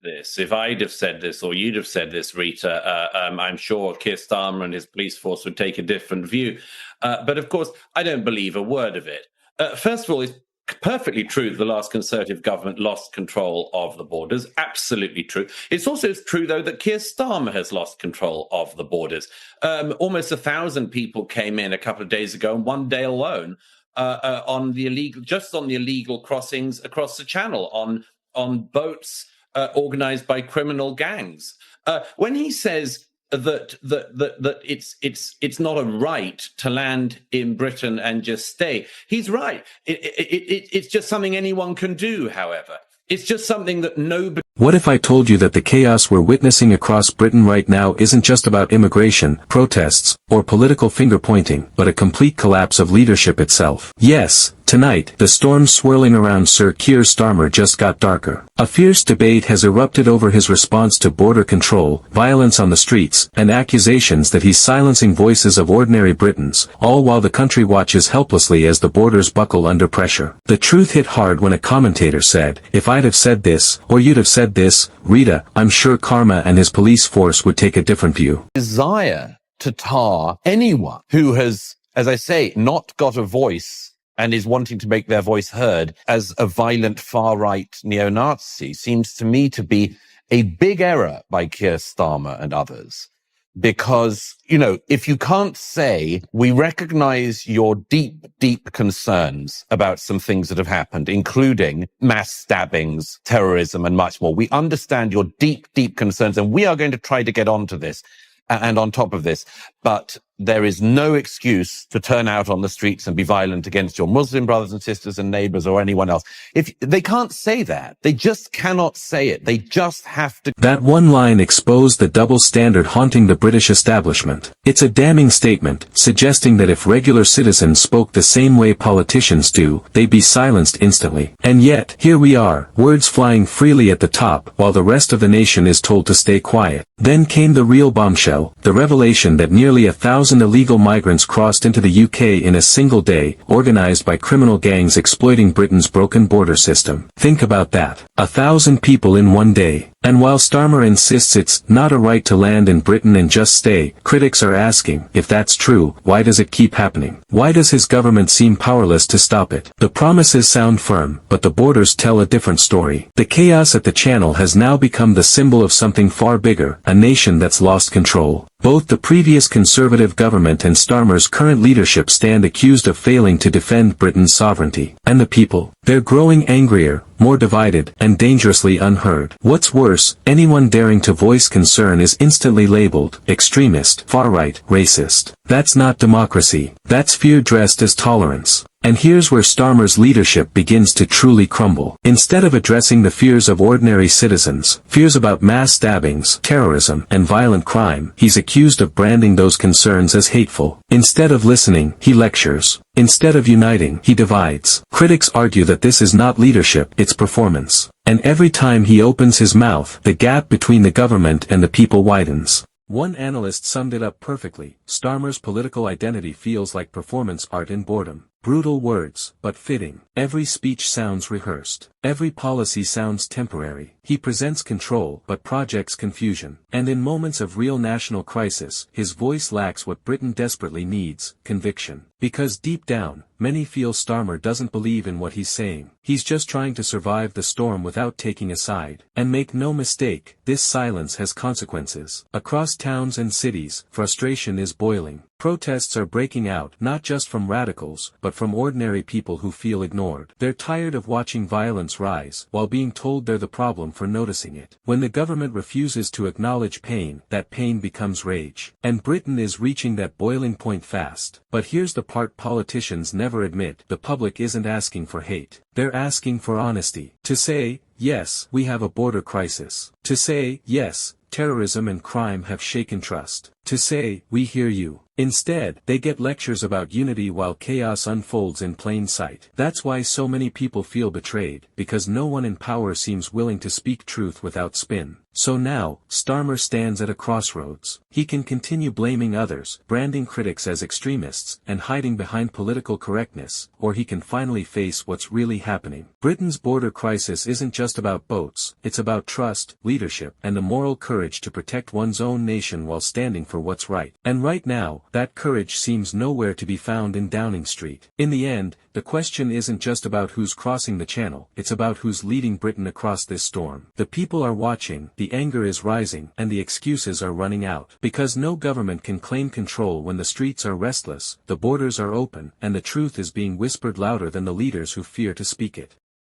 this, if I'd have said this or you'd have said this, Rita, I'm sure Keir Starmer and his police force would take a different view. But of course, I don't believe a word of it. First of all, it's perfectly true that the last Conservative government lost control of the borders. Absolutely true. It's also true, though, that Keir Starmer has lost control of the borders. Almost 1,000 people came in a couple of days ago, in one day alone, on the illegal crossings across the Channel on boats organized by criminal gangs. When he says that it's not a right to land in Britain and just stay, he's right. It's just something anyone can do. However, it's just something that nobody. What if I told you that the chaos we're witnessing across Britain right now isn't just about immigration, protests, or political finger-pointing, but a complete collapse of leadership itself? Yes, tonight, the storm swirling around Sir Keir Starmer just got darker. A fierce debate has erupted over his response to border control, violence on the streets, and accusations that he's silencing voices of ordinary Britons, all while the country watches helplessly as the borders buckle under pressure. The truth hit hard when a commentator said, "If I'd have said this, or you'd have said this, Rita, I'm sure Karma and his police force would take a different view." Desire to tar anyone who has, as I say, not got a voice and is wanting to make their voice heard as a violent far-right neo-Nazi seems to me to be a big error by Keir Starmer and others. Because, if you can't say, we recognize your deep, deep concerns about some things that have happened, including mass stabbings, terrorism, and much more. We understand your deep, deep concerns, and we are going to try to get onto this and on top of this. But there is no excuse to turn out on the streets and be violent against your Muslim brothers and sisters and neighbors or anyone else. If they can't say that, they just cannot say it. They just have to. That one line exposed the double standard haunting the British establishment. It's a damning statement, suggesting that if regular citizens spoke the same way politicians do, they'd be silenced instantly. And yet, here we are, words flying freely at the top, while the rest of the nation is told to stay quiet. Then came the real bombshell, the revelation that nearly 1,000 illegal migrants crossed into the UK in a single day, organized by criminal gangs exploiting Britain's broken border system. Think about that. 1,000 people in one day. And while Starmer insists it's not a right to land in Britain and just stay, critics are asking, if that's true, why does it keep happening? Why does his government seem powerless to stop it? The promises sound firm, but the borders tell a different story. The chaos at the Channel has now become the symbol of something far bigger, a nation that's lost control. Both the previous Conservative government and Starmer's current leadership stand accused of failing to defend Britain's sovereignty. And the people? They're growing angrier, more divided, and dangerously unheard. What's worse, anyone daring to voice concern is instantly labeled extremist, far-right, racist. That's not democracy. That's fear dressed as tolerance. And here's where Starmer's leadership begins to truly crumble. Instead of addressing the fears of ordinary citizens, fears about mass stabbings, terrorism, and violent crime, he's accused of branding those concerns as hateful. Instead of listening, he lectures. Instead of uniting, he divides. Critics argue that this is not leadership, it's performance. And every time he opens his mouth, the gap between the government and the people widens. One analyst summed it up perfectly: Starmer's political identity feels like performance art in boredom. Brutal words, but fitting. Every speech sounds rehearsed. Every policy sounds temporary. He presents control, but projects confusion. And in moments of real national crisis, his voice lacks what Britain desperately needs: conviction. Because deep down, many feel Starmer doesn't believe in what he's saying. He's just trying to survive the storm without taking a side. And make no mistake, this silence has consequences. Across towns and cities, frustration is boiling. Protests are breaking out, not just from radicals, but from ordinary people who feel ignored. They're tired of watching violence rise, while being told they're the problem for noticing it. When the government refuses to acknowledge pain, that pain becomes rage. And Britain is reaching that boiling point fast. But here's the part politicians never admit: the public isn't asking for hate. They're asking for honesty. To say, yes, we have a border crisis. To say, yes, terrorism and crime have shaken trust. to say, "We hear you." Instead, they get lectures about unity while chaos unfolds in plain sight. That's why so many people feel betrayed, because no one in power seems willing to speak truth without spin. So now, Starmer stands at a crossroads. He can continue blaming others, branding critics as extremists, and hiding behind political correctness, or he can finally face what's really happening. Britain's border crisis isn't just about boats, it's about trust, leadership, and the moral courage to protect one's own nation while standing for what's right. And right now, that courage seems nowhere to be found in Downing Street. In the end, the question isn't just about who's crossing the channel, it's about who's leading Britain across this storm. The people are watching, the anger is rising, and the excuses are running out. Because no government can claim control when the streets are restless, the borders are open, and the truth is being whispered louder than the leaders who fear to speak it.